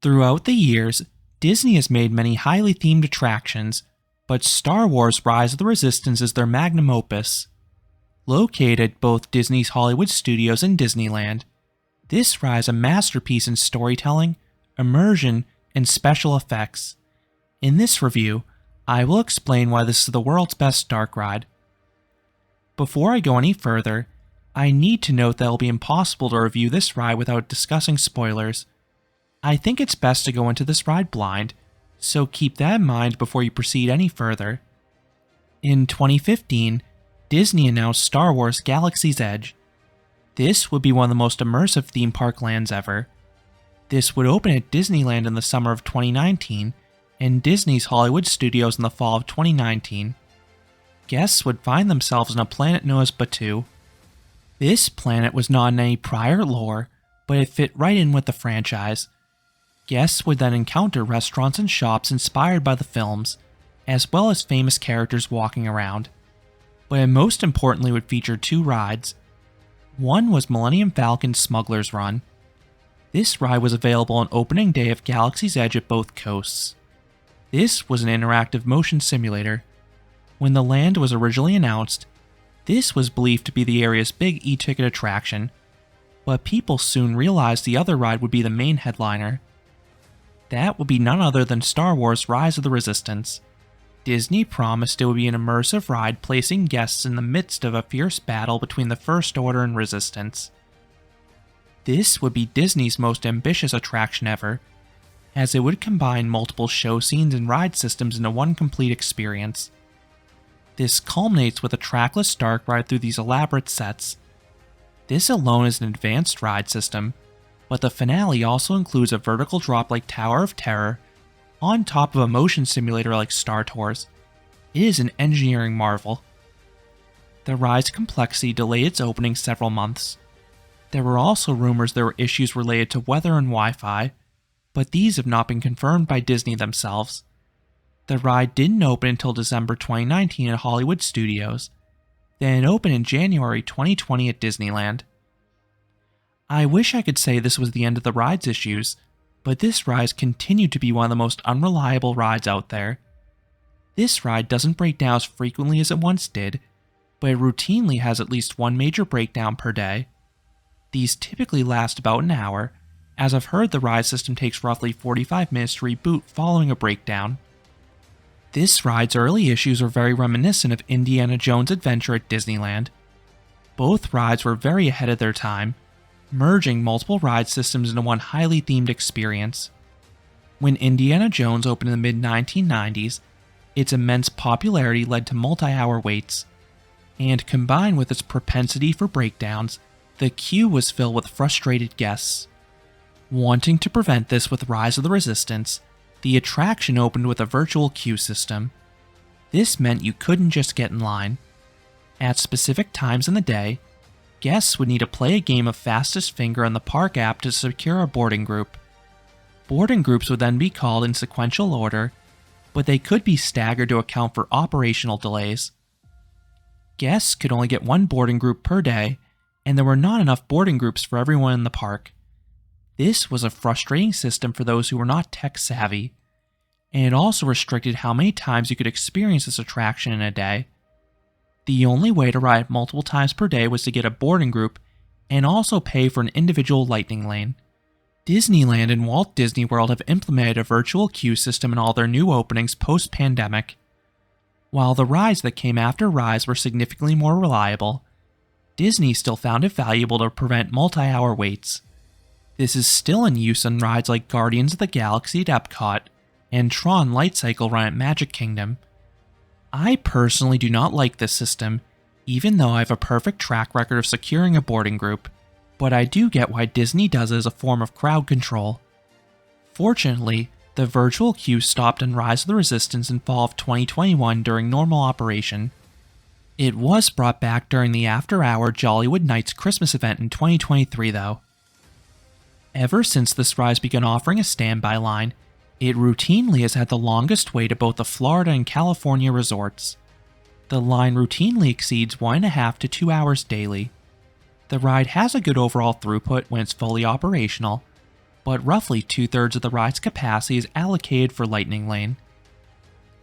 Throughout the years, Disney has made many highly themed attractions, but Star Wars Rise of the Resistance is their magnum opus. Located at both Disney's Hollywood Studios and Disneyland, this ride is a masterpiece in storytelling, immersion, and special effects. In this review, I will explain why this is the world's best dark ride. Before I go any further, I need to note that it will be impossible to review this ride without discussing spoilers. I think it's best to go into this ride blind, so keep that in mind before you proceed any further. In 2015, Disney announced Star Wars Galaxy's Edge. This would be one of the most immersive theme park lands ever. This would open at Disneyland in the summer of 2019 and Disney's Hollywood Studios in the fall of 2019. Guests would find themselves on a planet known as Batuu. This planet was not in any prior lore, but it fit right in with the franchise. Guests would then encounter restaurants and shops inspired by the films, as well as famous characters walking around. But it most importantly would feature two rides. One was Millennium Falcon's Smuggler's Run. This ride was available on opening day of Galaxy's Edge at both coasts. This was an interactive motion simulator. When the land was originally announced, this was believed to be the area's big e-ticket attraction, but people soon realized the other ride would be the main headliner. That would be none other than Star Wars Rise of the Resistance. Disney promised it would be an immersive ride placing guests in the midst of a fierce battle between the First Order and Resistance. This would be Disney's most ambitious attraction ever, as it would combine multiple show scenes and ride systems into one complete experience. This culminates with a trackless dark ride through these elaborate sets. This alone is an advanced ride system, but the finale also includes a vertical drop like Tower of Terror, on top of a motion simulator like Star Tours. It is an engineering marvel. The ride's complexity delayed its opening several months. There were also rumors there were issues related to weather and Wi-Fi, but these have not been confirmed by Disney themselves. The ride didn't open until December 2019 at Hollywood Studios, then it opened in January 2020 at Disneyland. I wish I could say this was the end of the ride's issues, but this ride continued to be one of the most unreliable rides out there. This ride doesn't break down as frequently as it once did, but it routinely has at least one major breakdown per day. These typically last about an hour, as I've heard the ride system takes roughly 45 minutes to reboot following a breakdown. This ride's early issues were very reminiscent of Indiana Jones' Adventure at Disneyland. Both rides were very ahead of their time, merging multiple ride systems into one highly themed experience. When Indiana Jones opened in the mid-1990s, its immense popularity led to multi-hour waits, and combined with its propensity for breakdowns, the queue was filled with frustrated guests. Wanting to prevent this with Rise of the Resistance, the attraction opened with a virtual queue system. This meant you couldn't just get in line. At specific times in the day, guests would need to play a game of fastest finger on the park app to secure a boarding group. Boarding groups would then be called in sequential order, but they could be staggered to account for operational delays. Guests could only get one boarding group per day, and there were not enough boarding groups for everyone in the park. This was a frustrating system for those who were not tech savvy, and it also restricted how many times you could experience this attraction in a day. The only way to ride multiple times per day was to get a boarding group and also pay for an individual lightning lane. Disneyland and Walt Disney World have implemented a virtual queue system in all their new openings post-pandemic. While the rides that came after Rise were significantly more reliable, Disney still found it valuable to prevent multi-hour waits. This is still in use on rides like Guardians of the Galaxy at Epcot and Tron Light Cycle Run at Magic Kingdom. I personally do not like this system, even though I have a perfect track record of securing a boarding group, but I do get why Disney does it as a form of crowd control. Fortunately, the virtual queue stopped in Rise of the Resistance in fall of 2021 during normal operation. It was brought back during the after-hour Jollywood Nights Christmas event in 2023 though. Ever since this ride began offering a standby line, it routinely has had the longest wait of both the Florida and California resorts. The line routinely exceeds 1.5 to 2 hours daily. The ride has a good overall throughput when it's fully operational, but roughly 2/3 of the ride's capacity is allocated for Lightning Lane.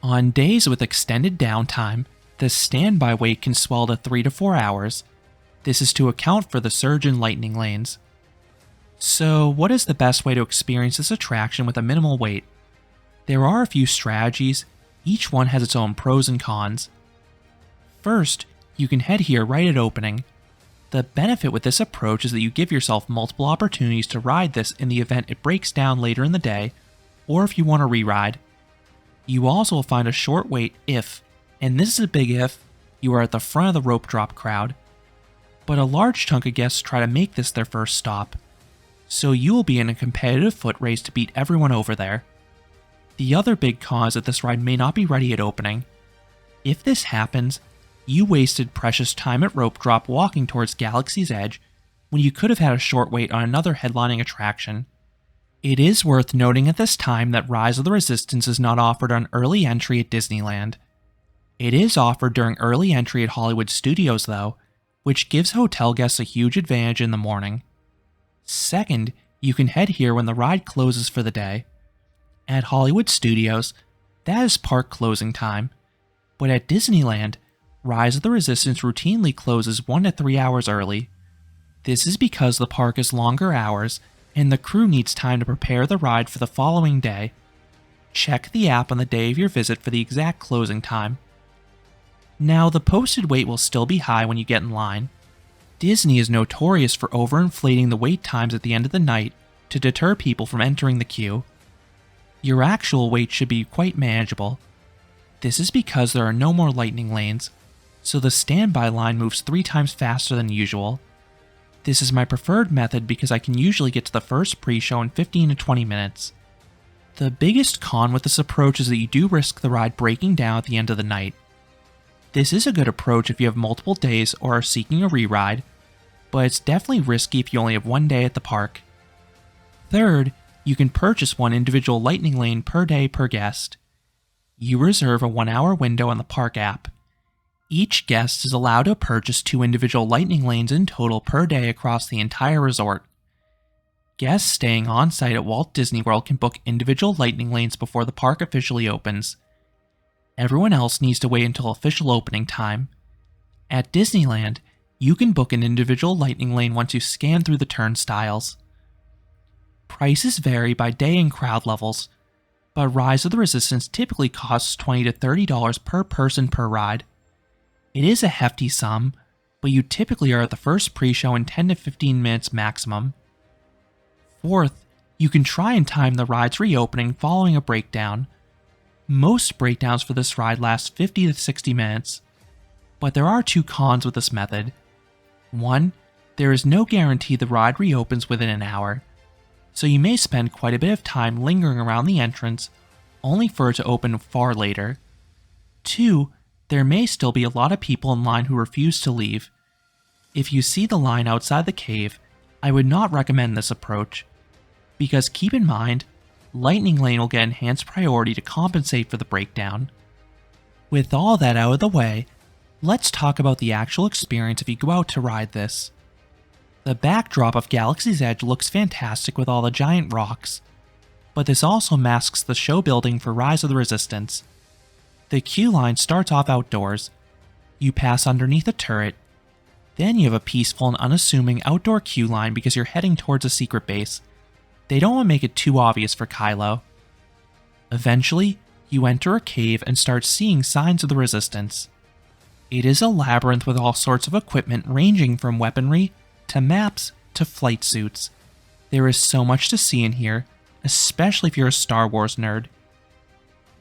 On days with extended downtime, the standby wait can swell to 3 to 4 hours. This is to account for the surge in Lightning Lanes. So, what is the best way to experience this attraction with a minimal wait? There are a few strategies, each one has its own pros and cons. First, you can head here right at opening. The benefit with this approach is that you give yourself multiple opportunities to ride this in the event it breaks down later in the day, or if you want to re-ride. You also will find a short wait if, and this is a big if, you are at the front of the rope drop crowd. But a large chunk of guests try to make this their first stop, so you will be in a competitive foot race to beat everyone over there. The other big con is that this ride may not be ready at opening. If this happens, you wasted precious time at rope drop walking towards Galaxy's Edge when you could have had a short wait on another headlining attraction. It is worth noting at this time that Rise of the Resistance is not offered on early entry at Disneyland. It is offered during early entry at Hollywood Studios though, which gives hotel guests a huge advantage in the morning. Second, you can head here when the ride closes for the day. At Hollywood Studios, that is park closing time, but at Disneyland, Rise of the Resistance routinely closes 1 to 3 hours early. This is because the park is longer hours, and the crew needs time to prepare the ride for the following day. Check the app on the day of your visit for the exact closing time. Now, the posted wait will still be high when you get in line. Disney is notorious for overinflating the wait times at the end of the night to deter people from entering the queue. Your actual wait should be quite manageable. This is because there are no more Lightning Lanes, so the standby line moves 3 times faster than usual. This is my preferred method because I can usually get to the first pre-show in 15 to 20 minutes. The biggest con with this approach is that you do risk the ride breaking down at the end of the night. This is a good approach if you have multiple days or are seeking a re-ride, but it's definitely risky if you only have 1 day at the park. Third, you can purchase one individual Lightning Lane per day per guest. You reserve a 1-hour window on the park app. Each guest is allowed to purchase 2 individual Lightning Lanes in total per day across the entire resort. Guests staying on site at Walt Disney World can book individual Lightning Lanes before the park officially opens. Everyone else needs to wait until official opening time. At Disneyland, you can book an individual Lightning Lane once you scan through the turnstiles. Prices vary by day and crowd levels, but Rise of the Resistance typically costs $20 to $30 per person per ride. It is a hefty sum, but you typically are at the first pre-show in 10 to 15 minutes maximum. Fourth, you can try and time the ride's reopening following a breakdown. Most breakdowns for this ride last 50 to 60 minutes, but there are 2 cons with this method. 1, there is no guarantee the ride reopens within an hour, so you may spend quite a bit of time lingering around the entrance, only for it to open far later. 2, there may still be a lot of people in line who refuse to leave. If you see the line outside the cave, I would not recommend this approach, because keep in mind, Lightning Lane will get enhanced priority to compensate for the breakdown. With all that out of the way, let's talk about the actual experience if you go out to ride this. The backdrop of Galaxy's Edge looks fantastic with all the giant rocks, but this also masks the show building for Rise of the Resistance. The queue line starts off outdoors. You pass underneath a turret, then you have a peaceful and unassuming outdoor queue line because you're heading towards a secret base. They don't want to make it too obvious for Kylo. Eventually, you enter a cave and start seeing signs of the Resistance. It is a labyrinth with all sorts of equipment ranging from weaponry to maps to flight suits. There is so much to see in here, especially if you're a Star Wars nerd.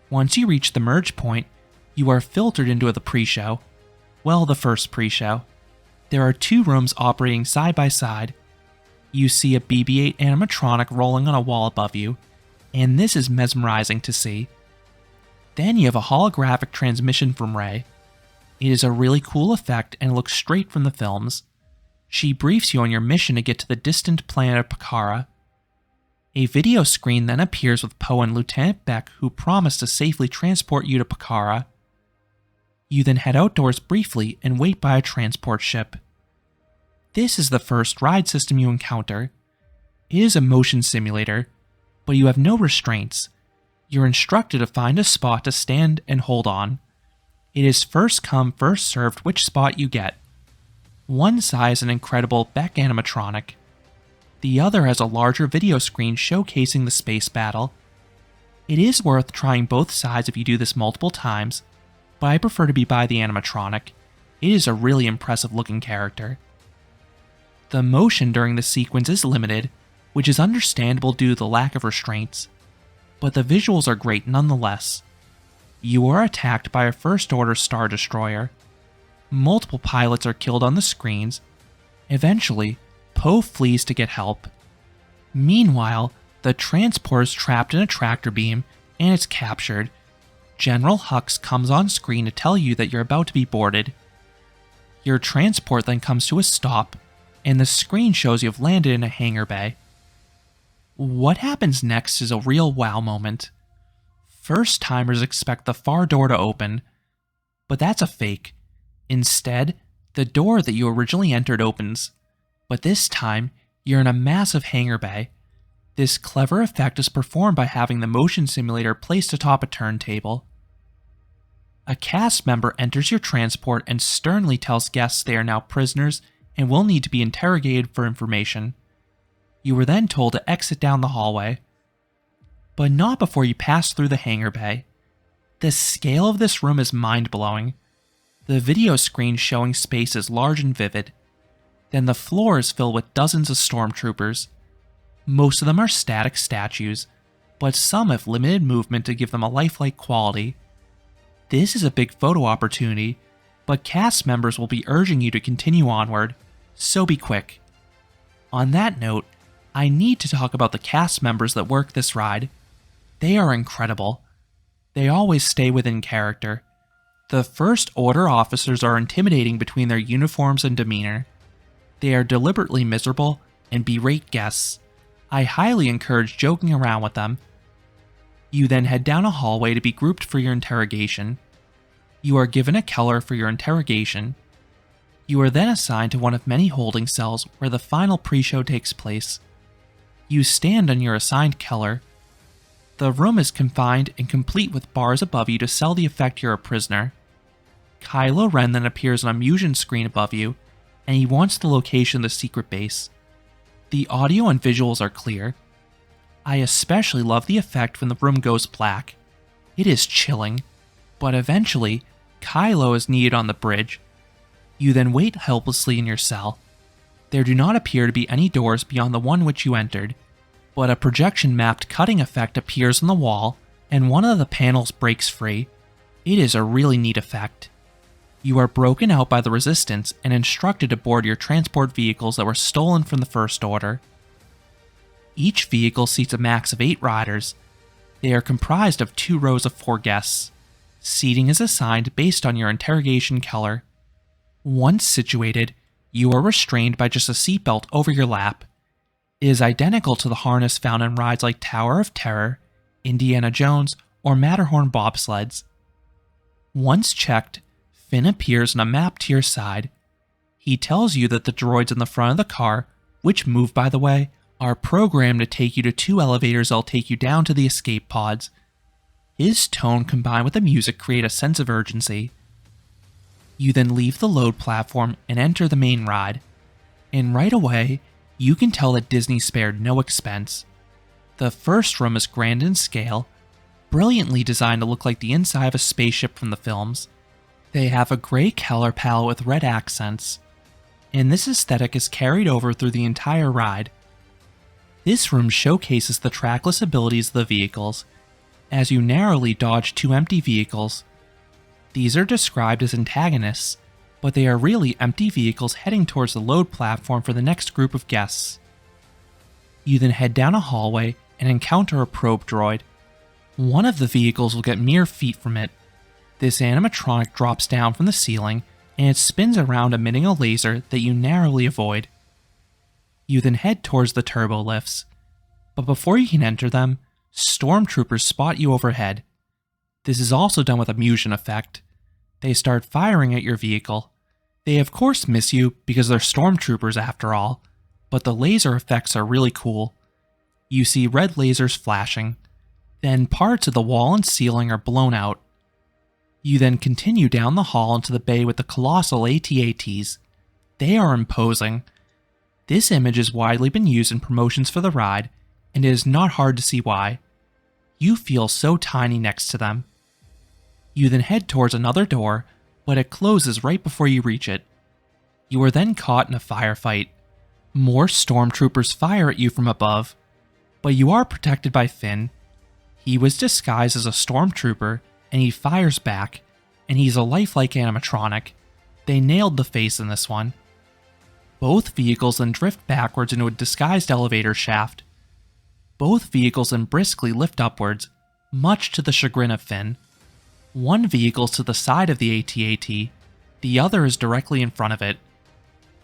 Once you reach the merge point, you are filtered into the pre-show. Well, the first pre-show. There are 2 rooms operating side by side. You see a BB-8 animatronic rolling on a wall above you, and this is mesmerizing to see. Then you have a holographic transmission from Rey. It is a really cool effect and looks straight from the films. She briefs you on your mission to get to the distant planet of Pakara. A video screen then appears with Poe and Lieutenant Beck who promise to safely transport you to Pakara. You then head outdoors briefly and wait by a transport ship. This is the first ride system you encounter. It is a motion simulator, but you have no restraints. You're instructed to find a spot to stand and hold on. It is first come, first served which spot you get. One side has an incredible Beck animatronic. The other has a larger video screen showcasing the space battle. It is worth trying both sides if you do this multiple times, but I prefer to be by the animatronic. It is a really impressive looking character. The motion during the sequence is limited, which is understandable due to the lack of restraints, but the visuals are great nonetheless. You are attacked by a First Order Star Destroyer. Multiple pilots are killed on the screens. Eventually, Poe flees to get help. Meanwhile, the transport is trapped in a tractor beam and it's captured. General Hux comes on screen to tell you that you're about to be boarded. Your transport then comes to a stop, and the screen shows you've landed in a hangar bay. What happens next is a real wow moment. First-timers expect the far door to open, but that's a fake. Instead, the door that you originally entered opens, but this time, you're in a massive hangar bay. This clever effect is performed by having the motion simulator placed atop a turntable. A cast member enters your transport and sternly tells guests they are now prisoners and will need to be interrogated for information. You were then told to exit down the hallway, but not before you pass through the hangar bay. The scale of this room is mind-blowing. The video screen showing space is large and vivid. Then the floor is filled with dozens of stormtroopers. Most of them are static statues, but some have limited movement to give them a lifelike quality. This is a big photo opportunity, but cast members will be urging you to continue onward, so be quick. On that note, I need to talk about the cast members that work this ride. They are incredible. They always stay within character. The First Order officers are intimidating between their uniforms and demeanor. They are deliberately miserable and berate guests. I highly encourage joking around with them. You then head down a hallway to be grouped for your interrogation. You are given a Keller for your interrogation. You are then assigned to one of many holding cells where the final pre-show takes place. You stand on your assigned Keller. The room is confined and complete with bars above you to sell the effect you're a prisoner. Kylo Ren then appears on a fusion screen above you, and he wants the location of the secret base. The audio and visuals are clear. I especially love the effect when the room goes black. It is chilling, but eventually, Kylo is needed on the bridge. You then wait helplessly in your cell. There do not appear to be any doors beyond the one which you entered, but a projection-mapped cutting effect appears on the wall, and one of the panels breaks free. It is a really neat effect. You are broken out by the Resistance and instructed to board your transport vehicles that were stolen from the First Order. Each vehicle seats a max of 8 riders. They are comprised of 2 rows of 4 guests. Seating is assigned based on your interrogation Keller. Once situated, you are restrained by just a seatbelt over your lap. It is identical to the harness found in rides like Tower of Terror, Indiana Jones, or Matterhorn bobsleds. Once checked, Finn appears on a map to your side. He tells you that the droids in the front of the car, which move by the way, are programmed to take you to 2 elevators that'll take you down to the escape pods. His tone combined with the music create a sense of urgency. You then leave the load platform and enter the main ride. And right away, you can tell that Disney spared no expense. The first room is grand in scale, brilliantly designed to look like the inside of a spaceship from the films. They have a gray Keller palette with red accents, and this aesthetic is carried over through the entire ride. This room showcases the trackless abilities of the vehicles, as you narrowly dodge 2 empty vehicles. These are described as antagonists, but they are really empty vehicles heading towards the load platform for the next group of guests. You then head down a hallway and encounter a probe droid. One of the vehicles will get mere feet from it. This animatronic drops down from the ceiling, and it spins around emitting a laser that you narrowly avoid. You then head towards the turbo lifts, but before you can enter them, stormtroopers spot you overhead. This is also done with a fusion effect. They start firing at your vehicle. They of course miss you because they're stormtroopers after all, but the laser effects are really cool. You see red lasers flashing. Then parts of the wall and ceiling are blown out. You then continue down the hall into the bay with the colossal AT-ATs. They are imposing. This image has widely been used in promotions for the ride, and it is not hard to see why. You feel so tiny next to them. You then head towards another door, but it closes right before you reach it. You are then caught in a firefight. More stormtroopers fire at you from above, but you are protected by Finn. He was disguised as a stormtrooper, and he fires back, and he's a lifelike animatronic. They nailed the face in this one. Both vehicles then drift backwards into a disguised elevator shaft. Both vehicles then briskly lift upwards, much to the chagrin of Finn. One vehicle is to the side of the AT-AT, the other is directly in front of it.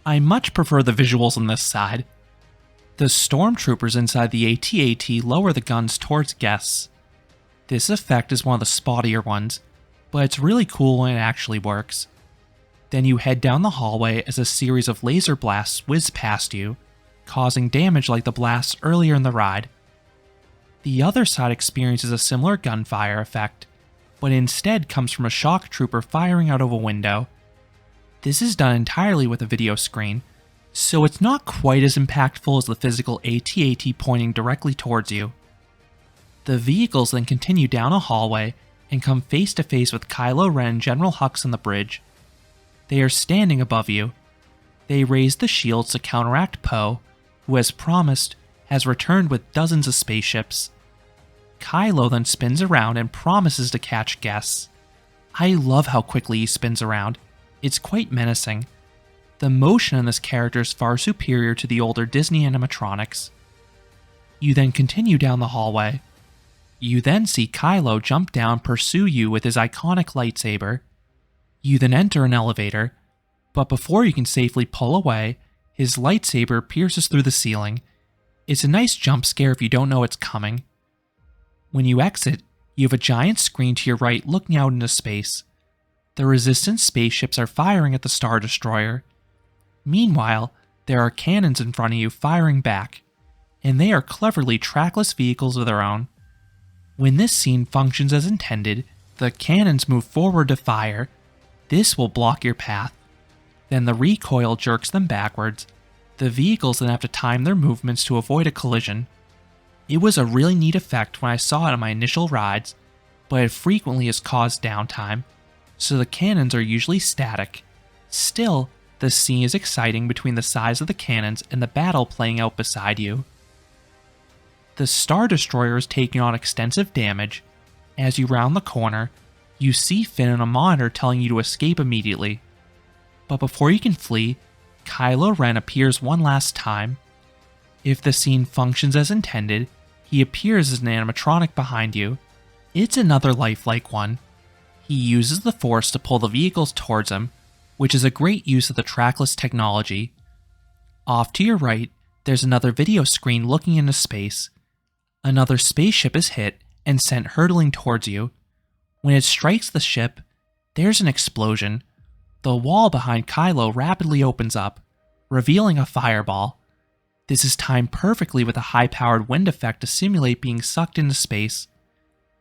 I much prefer the visuals on this side. The stormtroopers inside the AT-AT lower the guns towards guests. This effect is one of the spottier ones, but it's really cool when it actually works. Then you head down the hallway as a series of laser blasts whiz past you, causing damage like the blasts earlier in the ride. The other side experiences a similar gunfire effect, but instead comes from a shock trooper firing out of a window. This is done entirely with a video screen, so it's not quite as impactful as the physical AT-AT pointing directly towards you. The vehicles then continue down a hallway and come face to face with Kylo Ren and General Hux on the bridge. They are standing above you. They raise the shields to counteract Poe, who as promised, has returned with dozens of spaceships. Kylo then spins around and promises to catch guests. I love how quickly he spins around. It's quite menacing. The motion in this character is far superior to the older Disney animatronics. You then continue down the hallway. You then see Kylo jump down and pursue you with his iconic lightsaber. You then enter an elevator, but before you can safely pull away, his lightsaber pierces through the ceiling. It's a nice jump scare if you don't know it's coming. When you exit, you have a giant screen to your right looking out into space. The Resistance spaceships are firing at the Star Destroyer. Meanwhile, there are cannons in front of you firing back, and they are cleverly trackless vehicles of their own. When this scene functions as intended, the cannons move forward to fire. This will block your path. Then the recoil jerks them backwards. The vehicles then have to time their movements to avoid a collision. It was a really neat effect when I saw it on my initial rides, but it frequently has caused downtime, so the cannons are usually static. Still, the scene is exciting between the size of the cannons and the battle playing out beside you. The Star Destroyer is taking on extensive damage. As you round the corner, you see Finn on a monitor telling you to escape immediately. But before you can flee, Kylo Ren appears one last time. If the scene functions as intended, he appears as an animatronic behind you. It's another lifelike one. He uses the Force to pull the vehicles towards him, which is a great use of the trackless technology. Off to your right, there's another video screen looking into space. Another spaceship is hit and sent hurtling towards you. When it strikes the ship, there's an explosion. The wall behind Kylo rapidly opens up, revealing a fireball. This is timed perfectly with a high-powered wind effect to simulate being sucked into space.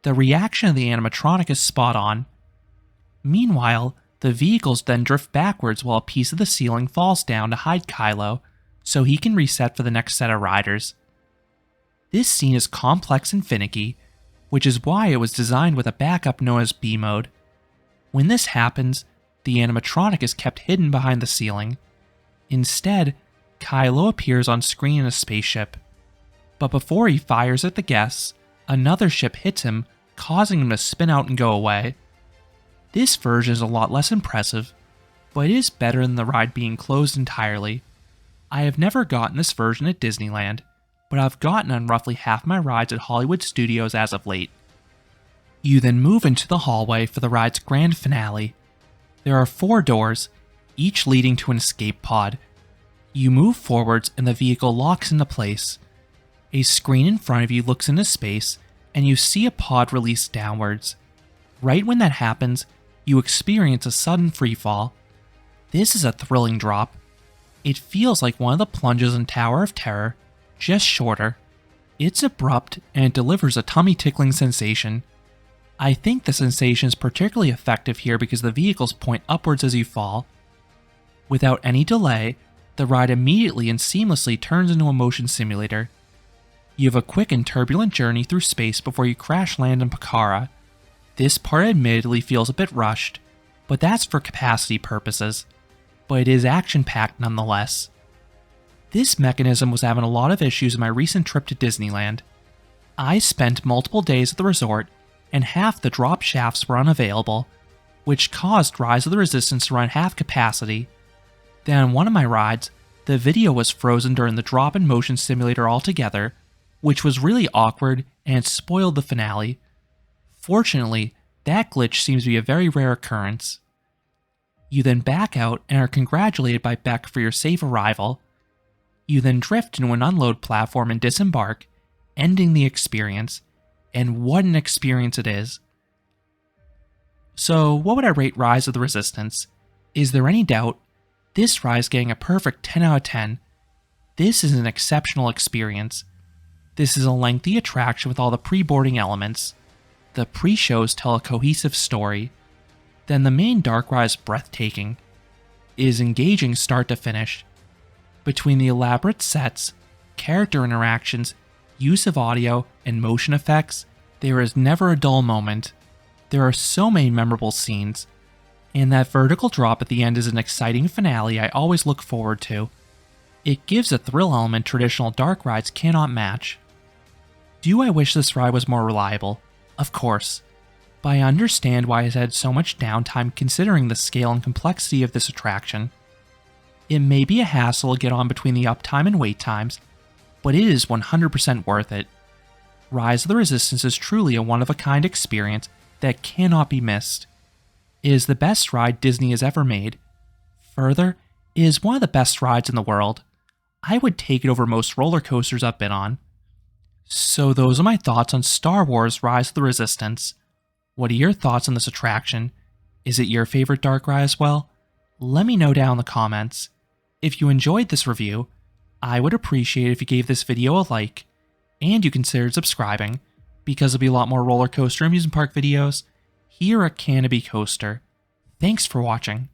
The reaction of the animatronic is spot on. Meanwhile, the vehicles then drift backwards while a piece of the ceiling falls down to hide Kylo, so he can reset for the next set of riders. This scene is complex and finicky, which is why it was designed with a backup known as B mode. When this happens, the animatronic is kept hidden behind the ceiling. Instead, Kylo appears on screen in a spaceship. But before he fires at the guests, another ship hits him, causing him to spin out and go away. This version is a lot less impressive, but it is better than the ride being closed entirely. I have never gotten this version at Disneyland, but I've gotten on roughly half my rides at Hollywood Studios as of late. You then move into the hallway for the ride's grand finale. There are 4 doors, each leading to an escape pod. You move forwards and the vehicle locks into place. A screen in front of you looks into space, and you see a pod release downwards. Right when that happens, you experience a sudden freefall. This is a thrilling drop. It feels like one of the plunges in Tower of Terror, just shorter. It's abrupt and it delivers a tummy-tickling sensation. I think the sensation is particularly effective here because the vehicles point upwards as you fall. Without any delay, the ride immediately and seamlessly turns into a motion simulator. You have a quick and turbulent journey through space before you crash land in Pokhara. This part admittedly feels a bit rushed, but that's for capacity purposes. But it is action-packed nonetheless. This mechanism was having a lot of issues in my recent trip to Disneyland. I spent multiple days at the resort, and half the drop shafts were unavailable, which caused Rise of the Resistance to run half capacity. Then on one of my rides, the video was frozen during the drop and motion simulator altogether, which was really awkward and spoiled the finale. Fortunately, that glitch seems to be a very rare occurrence. You then back out and are congratulated by Beck for your safe arrival. You then drift into an unload platform and disembark, ending the experience, and what an experience it is. So, what would I rate Rise of the Resistance? Is there any doubt? This ride is getting a perfect 10 out of 10. This is an exceptional experience. This is a lengthy attraction with all the pre-boarding elements. The pre-shows tell a cohesive story. Then the main dark ride is breathtaking. It is engaging start to finish. Between the elaborate sets, character interactions, use of audio, and motion effects, there is never a dull moment. There are so many memorable scenes. And that vertical drop at the end is an exciting finale I always look forward to. It gives a thrill element traditional dark rides cannot match. Do I wish this ride was more reliable? Of course. But I understand why it's had so much downtime considering the scale and complexity of this attraction. It may be a hassle to get on between the uptime and wait times, but it is 100% worth it. Rise of the Resistance is truly a one-of-a-kind experience that cannot be missed. It is the best ride Disney has ever made. Further, it is one of the best rides in the world. I would take it over most roller coasters I've been on. So those are my thoughts on Star Wars Rise of the Resistance. What are your thoughts on this attraction? Is it your favorite dark ride as well? Let me know down in the comments. If you enjoyed this review, I would appreciate it if you gave this video a like, and you considered subscribing, because there'll be a lot more roller coaster amusement park videos here at Canopy Coaster. Thanks for watching.